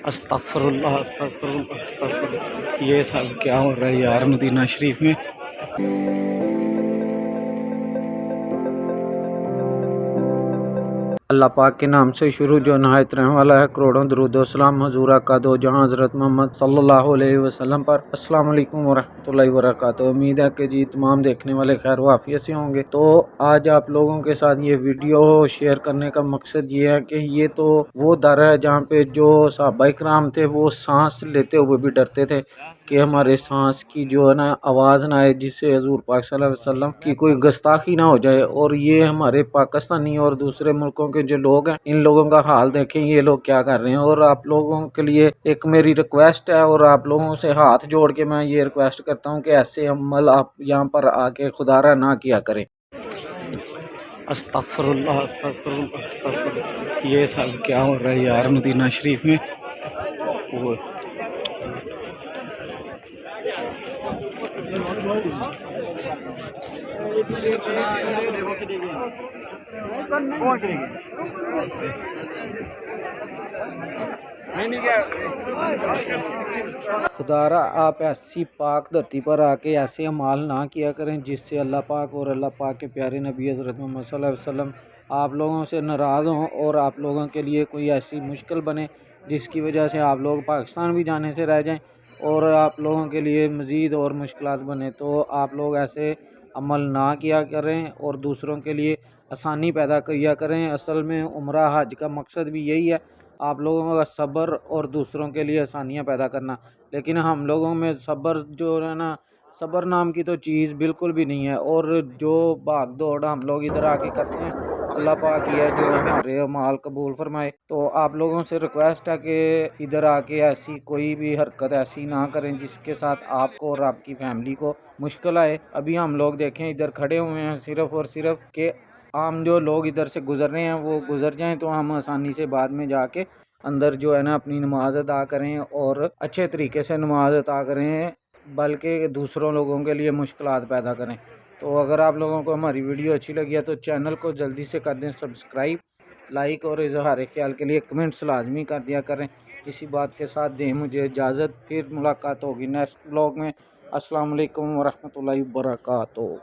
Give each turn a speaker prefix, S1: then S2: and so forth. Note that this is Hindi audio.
S1: अस्तगफिरुल्लाह अस्तगफिरुल्लाह अस्तगफिरुल्लाह। ये साल क्या हो रहा है यार मदीना शरीफ में। अल्लाह पाक के नाम से शुरू जो नहायत रहने वाला है। करोड़ों दरूद व सलाम हजूर का दो जहाँ हज़रत मोहम्मद सल्लल्लाहु अलैहि वसल्लम पर। अस्सलाम वालेकुम वरहमतुल्लाहि वबरकातुहू। उम्मीद है कि जी तमाम देखने वाले खैर वाफियत से होंगे। तो आज आप लोगों के साथ ये वीडियो शेयर करने का मकसद ये है कि ये तो वो दर है जहाँ पे जो सहाबा इकराम थे वो सांस लेते हुए भी डरते थे कि हमारे सांस की जो है ना आवाज़ ना आए, जिससे हजूर पाक सल्लल्लाहु अलैहि वसल्लम की कोई गुस्ताखी ना हो जाए। और ये हमारे पाकिस्तानी और दूसरे मुल्कों के जो लोग हैं, इन लोगों का हाल देखें, ये लोग क्या कर रहे हैं। और आप लोगों के लिए एक मेरी रिक्वेस्ट है और आप लोगों से हाथ जोड़ के मैं ये रिक्वेस्ट करता हूँ कि ऐसे अमल आप यहाँ पर आके खुदारा ना किया करें। अस्तगफिरुल्लाह अस्तगफिरुल्लाह अस्तगफिरुल्लाह। ये साल क्या हो रहा है यार मदीना शरीफ में। वो खुदारा आप ऐसी पाक धरती पर आके ऐसे अमाल ना किया करें जिससे अल्लाह पाक और अल्लाह पाक के प्यारे नबी हज़रत मोहम्मद सल्लल्लाहु अलैहि वसल्लम आप लोगों से नाराज़ हों और आप लोगों के लिए कोई ऐसी मुश्किल बने जिसकी वजह से आप लोग पाकिस्तान भी जाने से रह जाएं और आप लोगों के लिए मज़ीद और मुश्किलात बने। तो आप लोग ऐसे अमल ना किया करें और दूसरों के लिए आसानी पैदा किया करें। असल में उम्रा हज का मकसद भी यही है, आप लोगों का सब्र और दूसरों के लिए आसानियाँ पैदा करना। लेकिन हम लोगों में सब्र जो है ना, सब्र नाम की तो चीज़ बिल्कुल भी नहीं है। और जो भाग दौड़ हम लोग इधर आके करते हैं, अल्लाह पाक ही है जो हमारे अमाल कबूल फरमाए। तो आप लोगों से रिक्वेस्ट है कि इधर आके ऐसी कोई भी हरकत ऐसी ना करें जिसके साथ आपको और आपकी फैमिली को मुश्किल आए। अभी हम लोग देखें इधर खड़े हुए हैं सिर्फ़ और सिर्फ कि आम जो लोग इधर से गुज़र रहे हैं वो गुज़र जाएं तो हम आसानी से बाद में जाके अंदर जो है ना अपनी नमाज अदा करें और अच्छे तरीके से नमाज अदा करें, बल्कि दूसरों लोगों के लिए मुश्किलात पैदा करें। तो अगर आप लोगों को हमारी वीडियो अच्छी लगी है तो चैनल को जल्दी से कर दें सब्सक्राइब, लाइक और इजहार ख्याल के लिए कमेंट्स लाजमी कर दिया करें। इसी बात के साथ दें मुझे इजाज़त, फिर मुलाकात होगी नेक्स्ट ब्लॉग में। अस्सलाम वालेकुम वरहमतुल्लाहि वबरकातुहू।